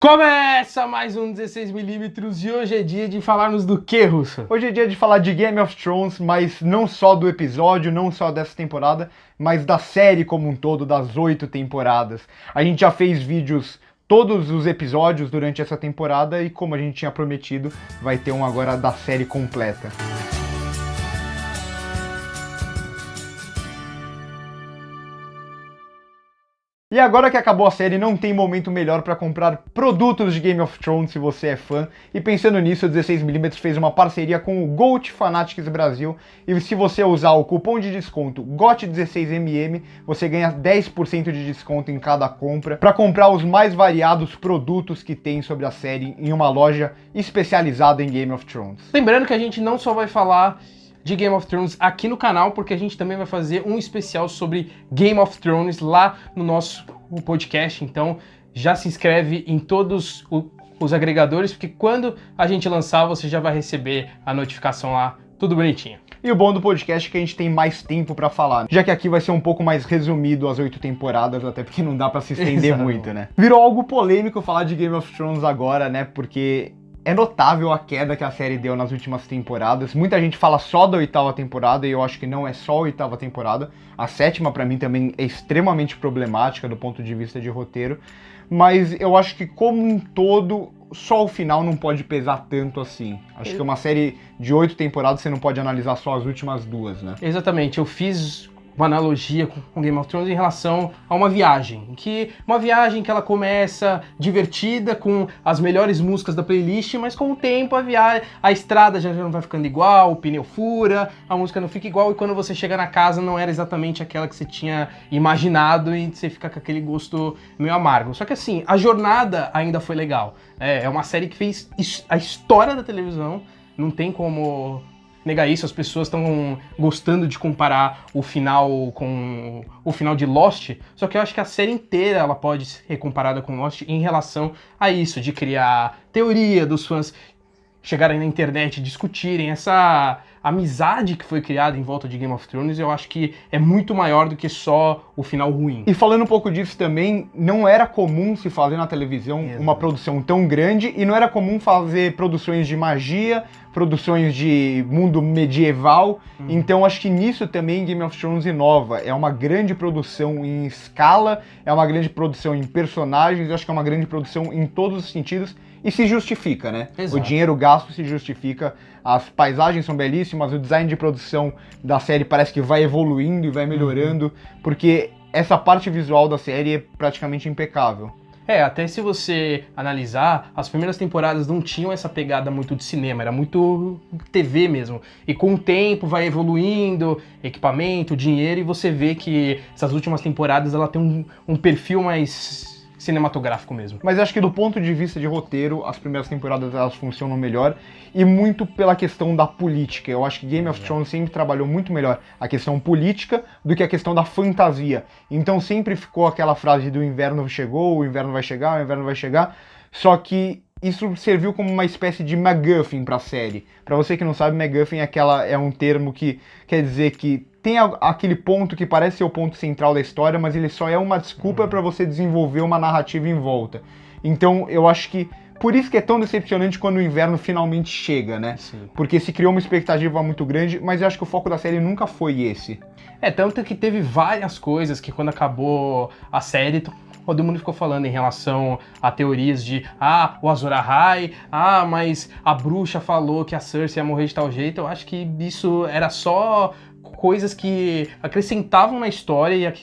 Começa mais um 16mm e hoje é dia de falarmos do que, Russo? Hoje é dia de falar de Game of Thrones, mas não só do episódio, não só dessa temporada, mas da série como um todo, das 8 temporadas. A gente já fez vídeos todos os episódios durante essa temporada e, como a gente tinha prometido, vai ter um agora da série completa. E agora que acabou a série, não tem momento melhor para comprar produtos de Game of Thrones se você é fã. E pensando nisso, a 16mm fez uma parceria com o Goat Fanatics Brasil. E se você usar o cupom de desconto GOT16MM, você ganha 10% de desconto em cada compra para comprar os mais variados produtos que tem sobre a série em uma loja especializada em Game of Thrones. Lembrando que a gente não só vai falar de Game of Thrones aqui no canal, porque a gente também vai fazer um especial sobre Game of Thrones lá no nosso podcast, então já se inscreve em todos os agregadores, porque quando a gente lançar você já vai receber a notificação lá, tudo bonitinho. E o bom do podcast é que a gente tem mais tempo pra falar, já que aqui vai ser um pouco mais resumido as 8 temporadas, até porque não dá pra se estender muito, né? Virou algo polêmico falar de Game of Thrones agora, né? Porque é notável a queda que a série deu nas últimas temporadas. Muita gente fala só da 8ª temporada e eu acho que não é só a 8ª temporada. A 7ª pra mim também é extremamente problemática do ponto de vista de roteiro. Mas eu acho que como um todo, só o final não pode pesar tanto assim. Acho que uma série de 8 temporadas você não pode analisar só as últimas 2, né? Exatamente, eu fiz uma analogia com Game of Thrones em relação a uma viagem, que ela começa divertida com as melhores músicas da playlist, mas com o tempo a estrada já não vai ficando igual, o pneu fura, a música não fica igual e quando você chega na casa não era exatamente aquela que você tinha imaginado e você fica com aquele gosto meio amargo. Só que assim, a jornada ainda foi legal. É uma série que fez a história da televisão, não tem como negar isso, as pessoas estão gostando de comparar o final com o final de Lost, só que eu acho que a série inteira ela pode ser comparada com Lost em relação a isso, de criar teoria dos fãs chegarem na internet e discutirem, essa amizade que foi criada em volta de Game of Thrones, eu acho que é muito maior do que só o final ruim. E falando um pouco disso também, não era comum se fazer na televisão uma produção tão grande e não era comum fazer produções de magia, produções de mundo medieval, então acho que nisso também Game of Thrones inova. É uma grande produção em escala, é uma grande produção em personagens, acho que é uma grande produção em todos os sentidos e se justifica, né? Exato. O dinheiro gasto se justifica, as paisagens são belíssimas, o design de produção da série parece que vai evoluindo e vai melhorando, porque essa parte visual da série é praticamente impecável. Até se você analisar, as primeiras temporadas não tinham essa pegada muito de cinema, era muito TV mesmo. E com o tempo vai evoluindo, equipamento, dinheiro, e você vê que essas últimas temporadas ela tem um perfil mais cinematográfico mesmo. Mas acho que do ponto de vista de roteiro, as primeiras temporadas elas funcionam melhor e muito pela questão da política. Eu acho que Game of Thrones sempre trabalhou muito melhor a questão política do que a questão da fantasia. Então sempre ficou aquela frase do inverno chegou, o inverno vai chegar, o inverno vai chegar, só que isso serviu como uma espécie de MacGuffin para a série. Para você que não sabe, MacGuffin é um termo que quer dizer que tem aquele ponto que parece ser o ponto central da história, mas ele só é uma desculpa para você desenvolver uma narrativa em volta. Então eu acho que por isso que é tão decepcionante quando o inverno finalmente chega, né? Sim. Porque se criou uma expectativa muito grande, mas eu acho que o foco da série nunca foi esse. Tanto que teve várias coisas que quando acabou a série todo mundo ficou falando em relação a teorias de o Azor Ahai, mas a bruxa falou que a Cersei ia morrer de tal jeito. Eu acho que isso era só coisas que acrescentavam na história e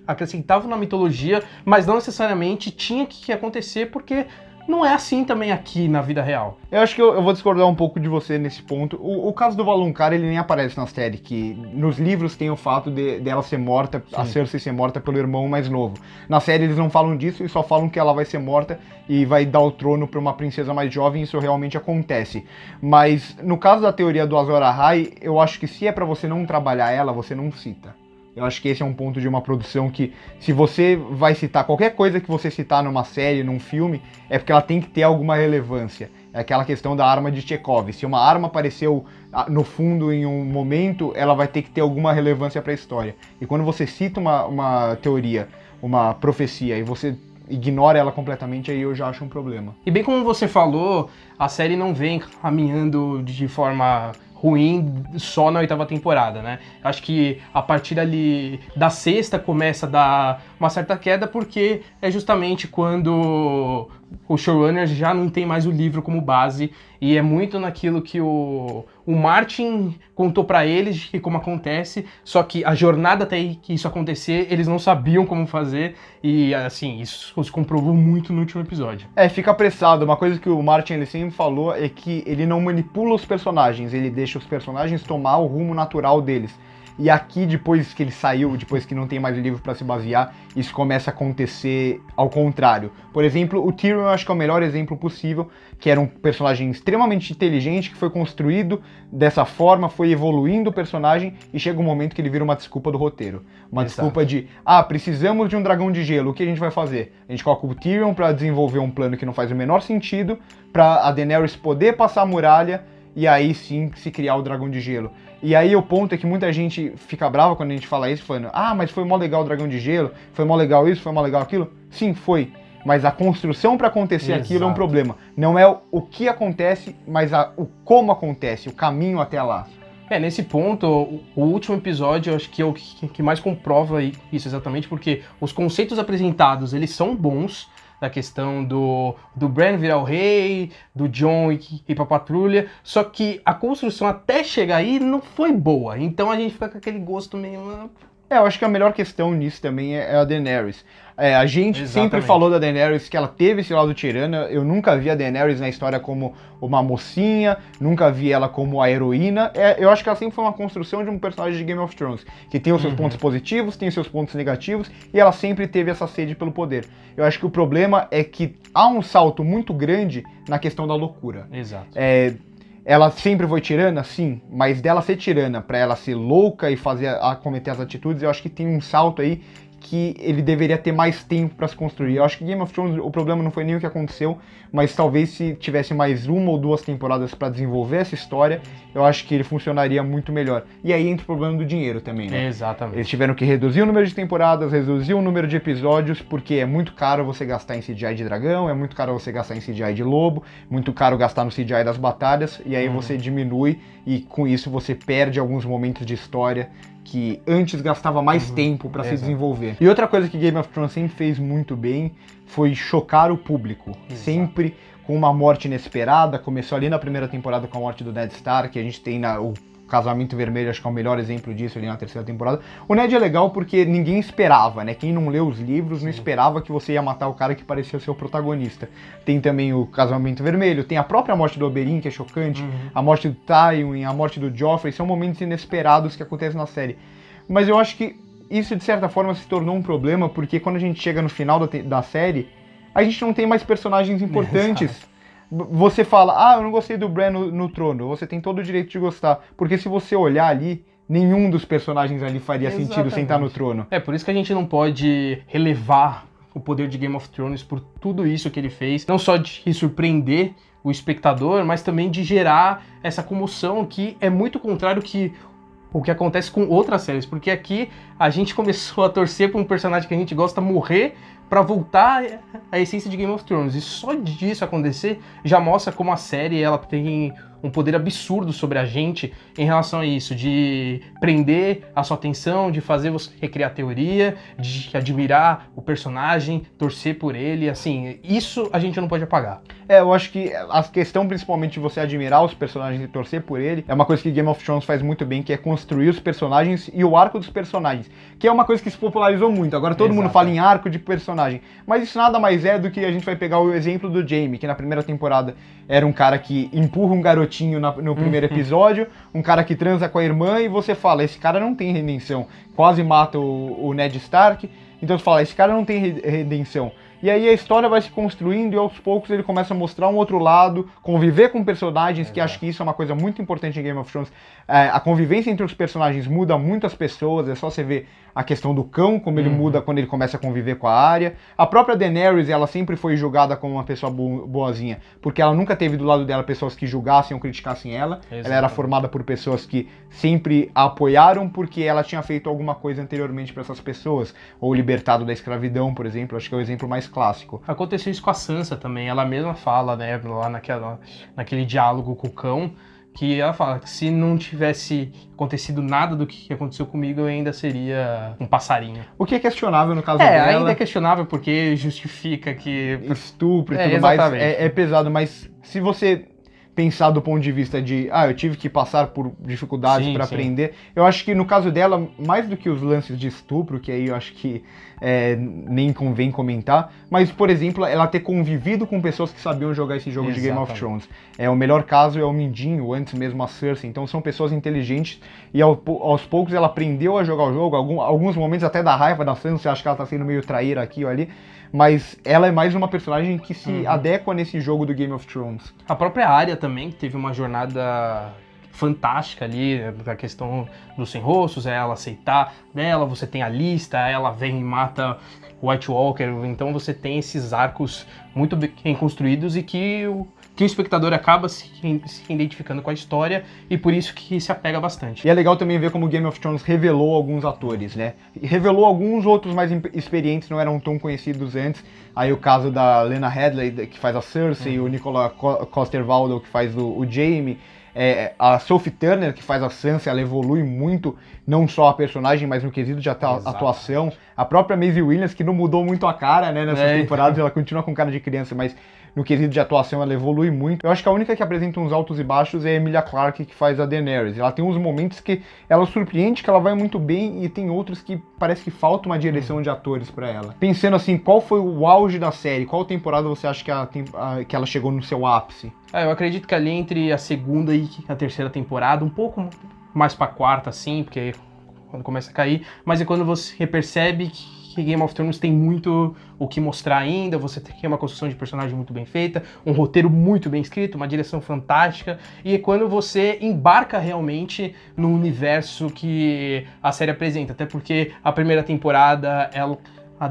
acrescentavam na mitologia, mas não necessariamente tinha que acontecer porque não é assim também aqui na vida real. Eu acho que eu vou discordar um pouco de você nesse ponto. O caso do Valonqar, ele nem aparece na série, que nos livros tem o fato dela ser morta, sim, a Cersei ser morta pelo irmão mais novo. Na série eles não falam disso e só falam que ela vai ser morta e vai dar o trono para uma princesa mais jovem, isso realmente acontece. Mas no caso da teoria do Azor Ahai, eu acho que se é para você não trabalhar ela, você não cita. Eu acho que esse é um ponto de uma produção que, se você vai citar qualquer coisa que você citar numa série, num filme, é porque ela tem que ter alguma relevância. É aquela questão da arma de Chekhov. Se uma arma apareceu no fundo em um momento, ela vai ter que ter alguma relevância para a história. E quando você cita uma teoria, uma profecia, e você ignora ela completamente, aí eu já acho um problema. E bem como você falou, a série não vem caminhando de forma ruim só na 8ª temporada, né? Acho que a partir ali da 6ª começa a dar uma certa queda, porque é justamente quando os showrunners já não tem mais o livro como base, e é muito naquilo que o Martin contou pra eles de como acontece, só que a jornada até que isso acontecer, eles não sabiam como fazer, e assim, isso se comprovou muito no último episódio. Fica apressado. Uma coisa que o Martin ele sempre falou é que ele não manipula os personagens, ele deixa os personagens tomar o rumo natural deles. E aqui, depois que ele saiu, depois que não tem mais livro pra se basear, isso começa a acontecer ao contrário. Por exemplo, o Tyrion eu acho que é o melhor exemplo possível, que era um personagem extremamente inteligente, que foi construído dessa forma, foi evoluindo o personagem, e chega um momento que ele vira uma desculpa do roteiro. Uma desculpa de, precisamos de um dragão de gelo, o que a gente vai fazer? A gente coloca o Tyrion pra desenvolver um plano que não faz o menor sentido, pra a Daenerys poder passar a muralha, e aí sim se criar o dragão de gelo. E aí o ponto é que muita gente fica brava quando a gente fala isso, falando, mas foi mó legal o dragão de gelo, foi mó legal isso, foi mó legal aquilo. Sim, foi. Mas a construção para acontecer aquilo é um problema. Não é o que acontece, mas o como acontece, o caminho até lá. Nesse ponto, o último episódio eu acho que é o que mais comprova isso exatamente, porque os conceitos apresentados, eles são bons, da questão do Bran virar o rei, do Jon ir pra patrulha, só que a construção até chegar aí não foi boa, então a gente fica com aquele gosto meio... Eu acho que a melhor questão nisso também é a Daenerys. A gente sempre falou da Daenerys que ela teve esse lado tirana. Eu nunca vi a Daenerys na história como uma mocinha, nunca vi ela como a heroína. Eu acho que ela sempre foi uma construção de um personagem de Game of Thrones, que tem os seus pontos positivos, tem os seus pontos negativos, e ela sempre teve essa sede pelo poder. Eu acho que o problema é que há um salto muito grande na questão da loucura. Exato. Ela sempre foi tirana? Sim, mas dela ser tirana pra ela ser louca e cometer as atitudes, eu acho que tem um salto aí que ele deveria ter mais tempo pra se construir. Eu acho que Game of Thrones, o problema não foi nem o que aconteceu, mas talvez se tivesse mais 1 ou 2 temporadas pra desenvolver essa história, eu acho que ele funcionaria muito melhor. E aí entra o problema do dinheiro também, né? Exatamente. Eles tiveram que reduzir o número de temporadas, reduzir o número de episódios, porque é muito caro você gastar em CGI de dragão, é muito caro você gastar em CGI de lobo, muito caro gastar no CGI das batalhas, e aí você diminui, e com isso você perde alguns momentos de história que antes gastava mais tempo pra se desenvolver. E outra coisa que Game of Thrones sempre fez muito bem foi chocar o público. Sempre com uma morte inesperada. Começou ali na primeira temporada com a morte do Ned Stark, que a gente tem o Casamento Vermelho, acho que é o melhor exemplo disso ali na 3ª temporada. O Ned é legal porque ninguém esperava, né? Quem não leu os livros não esperava que você ia matar o cara que parecia ser o protagonista. Tem também o Casamento Vermelho, tem a própria morte do Oberyn, que é chocante, a morte do Tywin, a morte do Joffrey, são momentos inesperados que acontecem na série. Mas eu acho que isso, de certa forma, se tornou um problema, porque quando a gente chega no final da série, a gente não tem mais personagens importantes. Você fala, eu não gostei do Bran no trono, você tem todo o direito de gostar, porque se você olhar ali, nenhum dos personagens ali faria sentido sentar no trono. Por isso que a gente não pode relevar o poder de Game of Thrones por tudo isso que ele fez, não só de surpreender o espectador, mas também de gerar essa comoção que é muito contrário o que acontece com outras séries, porque aqui a gente começou a torcer para um personagem que a gente gosta morrer para voltar à essência de Game of Thrones. E só disso acontecer já mostra como a série ela tem um poder absurdo sobre a gente em relação a isso, de prender a sua atenção, de fazer você recriar teoria, de admirar o personagem, torcer por ele, assim, isso a gente não pode apagar. Eu acho que a questão principalmente de você admirar os personagens e torcer por ele é uma coisa que Game of Thrones faz muito bem, que é construir os personagens e o arco dos personagens, que é uma coisa que se popularizou muito. Agora todo mundo fala em arco de personagem, mas isso nada mais é do que a gente vai pegar o exemplo do Jaime, que na primeira temporada era um cara que empurra um garotinho no primeiro episódio, um cara que transa com a irmã, e você fala, esse cara não tem redenção, quase mata o Ned Stark, então você fala, esse cara não tem redenção. E aí a história vai se construindo e aos poucos ele começa a mostrar um outro lado, conviver com personagens, que acho que isso é uma coisa muito importante em Game of Thrones. A convivência entre os personagens muda muito as pessoas, é só você ver a questão do cão, como ele muda quando ele começa a conviver com a Arya. A própria Daenerys, ela sempre foi julgada como uma pessoa boazinha, porque ela nunca teve do lado dela pessoas que julgassem ou criticassem ela. Exatamente. Ela era formada por pessoas que sempre a apoiaram porque ela tinha feito alguma coisa anteriormente para essas pessoas, ou libertado da escravidão, por exemplo, acho que é o exemplo mais clássico. Aconteceu isso com a Sansa também, ela mesma fala, né, lá naquele diálogo com o cão, que ela fala que se não tivesse acontecido nada do que aconteceu comigo, eu ainda seria um passarinho. O que é questionável no caso dela. Ainda é questionável porque justifica que... Estupro e tudo mais é pesado, mas se você pensar do ponto de vista de, eu tive que passar por dificuldades para aprender, eu acho que no caso dela, mais do que os lances de estupro, que aí eu acho que nem convém comentar, mas, por exemplo, ela ter convivido com pessoas que sabiam jogar esse jogo de Game of Thrones. O melhor caso é o Mindinho, antes mesmo a Cersei, então são pessoas inteligentes e aos poucos ela aprendeu a jogar o jogo, alguns momentos até da raiva da Sansa, você acha que ela tá sendo meio traíra aqui ou ali, mas ela é mais uma personagem que se adequa nesse jogo do Game of Thrones. A própria Arya também, que teve uma jornada fantástica ali, a questão dos sem rostos, ela aceitar dela, você tem a lista, ela vem e mata o White Walker, então você tem esses arcos muito bem construídos e que o espectador acaba se identificando com a história e por isso que se apega bastante. E é legal também ver como Game of Thrones revelou alguns atores, né? E revelou alguns outros mais experientes, não eram tão conhecidos antes. Aí o caso da Lena Headey, que faz a Cersei, o Nicola Coster-Waldau, que faz o Jaime, a Sophie Turner, que faz a Sansa, ela evolui muito, não só a personagem, mas no quesito de atuação. A própria Maisie Williams, que não mudou muito a cara, né, nessas temporadas, ela continua com cara de criança, mas no quesito de atuação ela evolui muito. Eu acho que a única que apresenta uns altos e baixos é a Emilia Clarke, que faz a Daenerys. Ela tem uns momentos que ela surpreende, que ela vai muito bem, e tem outros que parece que falta uma direção de atores pra ela. Pensando assim, qual foi o auge da série? Qual temporada você acha que ela chegou no seu ápice? Eu acredito que ali entre a segunda e a terceira temporada, um pouco mais pra quarta, assim, porque quando começa a cair, mas é quando você percebe que Game of Thrones tem muito o que mostrar ainda, você tem uma construção de personagem muito bem feita, um roteiro muito bem escrito, uma direção fantástica, e é quando você embarca realmente no universo que a série apresenta, até porque a primeira temporada, ela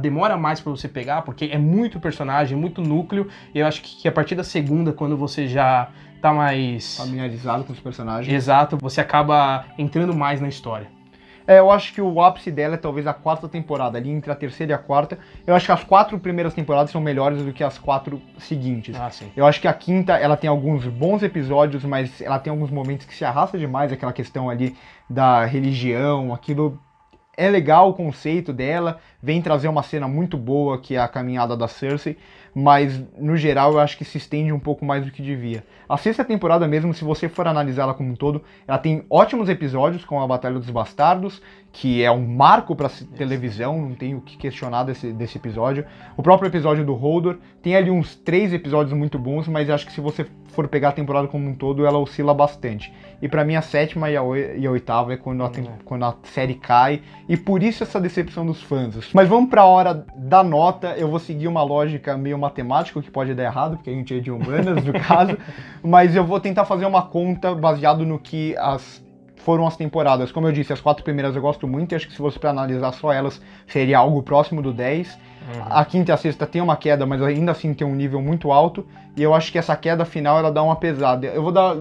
demora mais pra você pegar, porque é muito personagem, muito núcleo, e eu acho que a partir da segunda, quando você já tá mais familiarizado com os personagens. Exato, você acaba entrando mais na história. Eu acho que o ápice dela é talvez a quarta temporada, ali entre a terceira e a quarta. Eu acho que as 4 primeiras temporadas são melhores do que as 4 seguintes. Sim. Eu acho que a quinta, ela tem alguns bons episódios, mas ela tem alguns momentos que se arrasta demais, aquela questão ali da religião, aquilo... É legal o conceito dela, vem trazer uma cena muito boa, que é a caminhada da Cersei, mas no geral eu acho que se estende um pouco mais do que devia. A sexta temporada mesmo, se você for analisar ela como um todo, ela tem ótimos episódios, como a Batalha dos Bastardos, que é um marco para televisão, não tem o que questionar desse episódio. O próprio episódio do Hodor, tem ali uns 3 episódios muito bons, mas eu acho que se você for pegar a temporada como um todo, ela oscila bastante. E pra mim a sétima e a oitava é quando a série cai, e por isso essa decepção dos fãs. Mas vamos pra hora da nota, eu vou seguir uma lógica meio matemática, o que pode dar errado, porque a gente é de humanas no caso, mas eu vou tentar fazer uma conta baseado no que foram as temporadas. Como eu disse, as 4 primeiras eu gosto muito, e acho que se fosse pra analisar só elas, seria algo próximo do 10. A quinta e a sexta tem uma queda, mas ainda assim tem um nível muito alto, e eu acho que essa queda final ela dá uma pesada. Eu vou dar,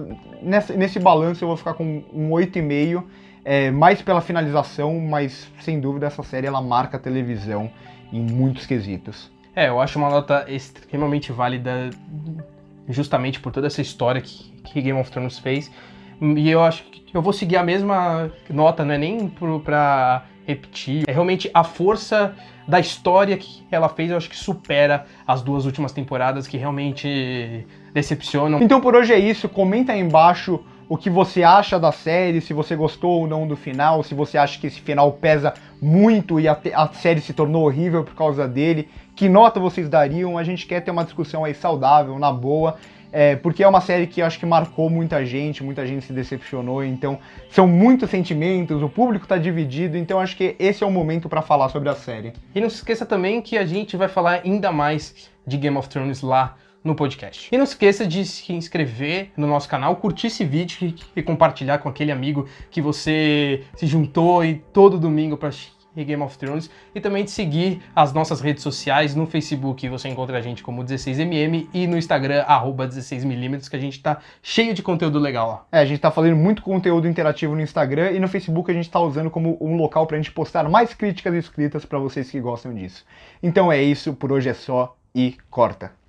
nesse balanço eu vou ficar com um 8,5, mais pela finalização, mas sem dúvida essa série ela marca a televisão em muitos quesitos. Eu acho uma nota extremamente válida, justamente por toda essa história que Game of Thrones fez, e eu acho que eu vou seguir a mesma nota, não é nem pra repetir, é realmente a força da história que ela fez, eu acho que supera as 2 últimas temporadas, que realmente decepcionam. Então por hoje é isso, comenta aí embaixo o que você acha da série, se você gostou ou não do final, se você acha que esse final pesa muito e a série se tornou horrível por causa dele, que nota vocês dariam? A gente quer ter uma discussão aí saudável, na boa, porque é uma série que eu acho que marcou muita gente se decepcionou, então são muitos sentimentos, o público tá dividido, então acho que esse é o momento para falar sobre a série. E não se esqueça também que a gente vai falar ainda mais de Game of Thrones lá no podcast. E não se esqueça de se inscrever no nosso canal, curtir esse vídeo e compartilhar com aquele amigo que você se juntou e todo domingo para e Game of Thrones, e também de seguir as nossas redes sociais. No Facebook você encontra a gente como 16mm e no Instagram, @16mm, que a gente tá cheio de conteúdo legal lá. A gente tá fazendo muito conteúdo interativo no Instagram e no Facebook a gente tá usando como um local pra gente postar mais críticas escritas pra vocês que gostam disso. Então é isso, por hoje é só e corta!